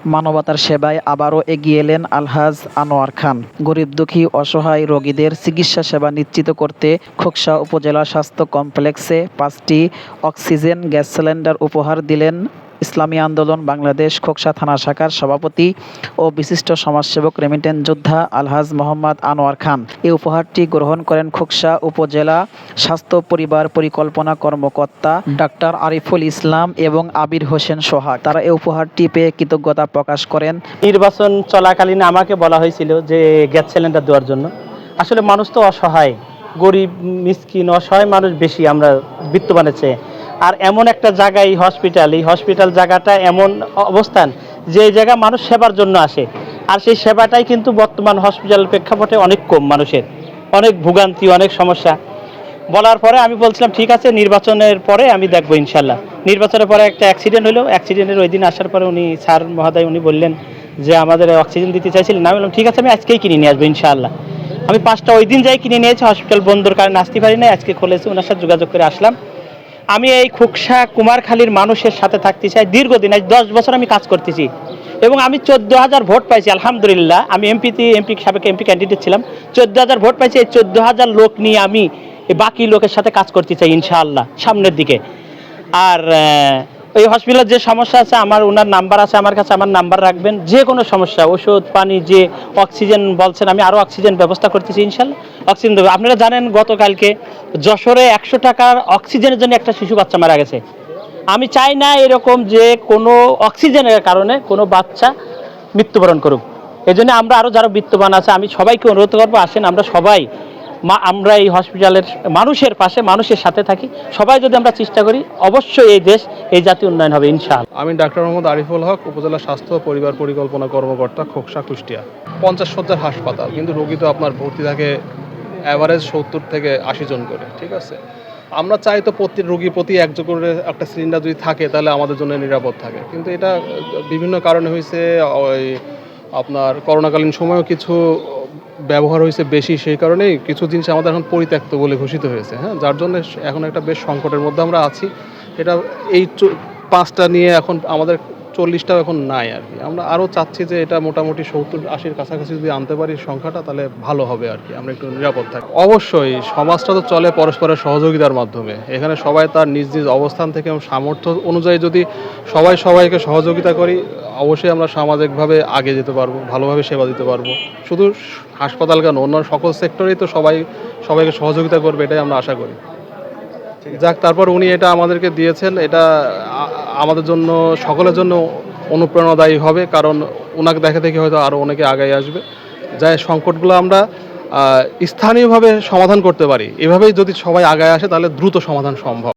মানবতার সেবায় আবারও এগিয়ে এলেন আলহাজ আনোয়ার খান। গরিব দুঃখী অসহায় রোগীদের চিকিৎসা সেবা নিশ্চিত করতে খোকসা উপজেলা স্বাস্থ্য কমপ্লেক্সে 5টি অক্সিজেন গ্যাস সিলিন্ডার উপহার দিলেন ইসলামী আন্দোলন বাংলাদেশ খোকসা থানা শাখার সভাপতি ও বিশিষ্ট সমাজসেবক রেমিটেন্স যোদ্ধা আলহাজ মোহাম্মদ আনোয়ার খান। এই উপহারটি গ্রহণ করেন খোকসা উপজেলা স্বাস্থ্য পরিবার পরিকল্পনা কর্মকর্তা ডাক্তার আরিফুল ইসলাম এবং আবির হোসেন সোহাগ। তারা এই উপহারটি পেয়ে কৃতজ্ঞতা প্রকাশ করেন। নির্বাচন চলাকালীন আমাকে বলা হয়েছিল যে গ্যাস সিলিন্ডার দেওয়ার জন্য। আসলে মানুষ তো অসহায়, গরিব মিসকিন অসহায় মানুষ বেশি আমরা বিত্তবানের চেয়ে। আর এমন একটা জায়গা এই হসপিটাল জায়গাটা এমন অবস্থান যে জায়গা মানুষ সেবার জন্য আসে, আর সেই সেবাটাই কিন্তু বর্তমান হসপিটাল প্রেক্ষাপটে অনেক কম, মানুষের অনেক ভোগান্তি, অনেক সমস্যা। বলার পরে আমি বলছিলাম ঠিক আছে, নির্বাচনের পরে আমি দেখবো ইনশাল্লাহ। নির্বাচনের পরে একটা অ্যাক্সিডেন্ট হলো, অ্যাক্সিডেন্টের ওই দিন আসার পরে উনি স্যার মহোদয় উনি বললেন যে আমাদের অক্সিজেন দিতে চাইছিলেন। আমি বললাম ঠিক আছে, আমি আজকেই কিনে নিয়ে আসবো ইনশাআল্লাহ। আমি 5টা ওই দিন যাই কিনে নিয়েছি, হসপিটাল বন্ধর কারণে আসতে পারি না, আজকে খুলেছি, ওনার সাথে যোগাযোগ করে আসলাম। আমি এই খোকসা কুমারখালীর মানুষের সাথে থাকতে চাই দীর্ঘদিন, আজ 10 বছর আমি কাজ করতেছি এবং আমি 14,000 ভোট পাইছি আলহামদুলিল্লাহ। আমি সাবেক এমপি ক্যান্ডিডেট ছিলাম, 14,000 ভোট পাইছি। এই 14,000 লোক নিয়ে আমি বাকি লোকের সাথে কাজ করতে চাই ইনশাআল্লাহ সামনের দিকে। আর এই হসপিটালের যে সমস্যা আছে, ওনার নাম্বার আছে আমার কাছে, আমার নাম্বার রাখবেন। যে কোনো সমস্যা, ওষুধ পানি, যে অক্সিজেন বলছেন, আমি আরও অক্সিজেন ব্যবস্থা করতেছি ইনশাল্লাহ। অক্সিজেন দেবো। আপনারা জানেন গতকালকে যশোরে 100 টাকার অক্সিজেনের জন্য একটা শিশু বাচ্চা মারা গেছে। আমি চাই না এরকম যে কোনো অক্সিজেনের কারণে কোনো বাচ্চা মৃত্যুবরণ করুক। এই জন্য আমরা আরও যারা বিত্তবান আছে, আমি সবাইকে অনুরোধ করবো, আসেন আমরা সবাই আমরা এই হসপিটালের মানুষের পাশে, মানুষের সাথে থাকি। সবাই যদি আমরা চেষ্টা করি, অবশ্যই এই দেশ, এই জাতীয় উন্নয়ন হবে ইনশাআল্লাহ। আমি ডাক্তার মোহাম্মদ আরিফুল হক, উপজেলা স্বাস্থ্য পরিবার পরিকল্পনা কর্মকর্তা, খোকসা, কুষ্টিয়া। 50 শয্যার হাসপাতাল, কিন্তু রোগী তো আপনার ভর্তি থাকে অ্যাভারেজ 70 থেকে 80 জন করে, ঠিক আছে। আমরা চাই তো প্রতি রোগী প্রতি একজন করে একটা সিলিন্ডার যদি থাকে তাহলে আমাদের জন্য নিরাপদ থাকে, কিন্তু এটা বিভিন্ন কারণে হয়েছে। ওই আপনার করোনাকালীন সময়ও কিছু ব্যবহার হয়েছে বেশি, সেই কারণেই কিছু জিনিস আমাদের এখন পরিত্যক্ত বলে ঘোষিত হয়েছে, হ্যাঁ, যার জন্য এখন একটা বেশ সংকটের মধ্যে আমরা আছি। এটা এই 5টা নিয়ে এখন আমাদের 40টাও এখন নাই আর কি। আমরা আরও চাচ্ছি যে এটা মোটামুটি 70-80-র কাছাকাছি যদি আনতে পারি সংখ্যাটা, তাহলে ভালো হবে আর কি, আমরা একটু নিরাপদ থাকি। অবশ্যই সমাজটা তো চলে পরস্পরের সহযোগিতার মাধ্যমে। এখানে সবাই তার নিজ নিজ অবস্থান থেকে সামর্থ্য অনুযায়ী যদি সবাইকে সহযোগিতা করি, অবশ্যই আমরা সামাজিকভাবে আগে যেতে পারবো, ভালোভাবে সেবা দিতে পারবো। শুধু হাসপাতাল কেন, অন্যান্য সকল সেক্টরেই তো সবাইকে সহযোগিতা করবে, এটাই আমরা আশা করি। যাক, তারপর উনি এটা আমাদেরকে দিয়েছেন, এটা আমাদের জন্য, সকলের জন্য অনুপ্রেরণাদায়ী হবে, কারণ ওনাকে দেখে হয়তো আরও অনেকে আগায় আসবে। যাই সংকটগুলো আমরা স্থানীয়ভাবে সমাধান করতে পারি, এভাবেই যদি সবাই আগায় আসে তাহলে দ্রুত সমাধান সম্ভব।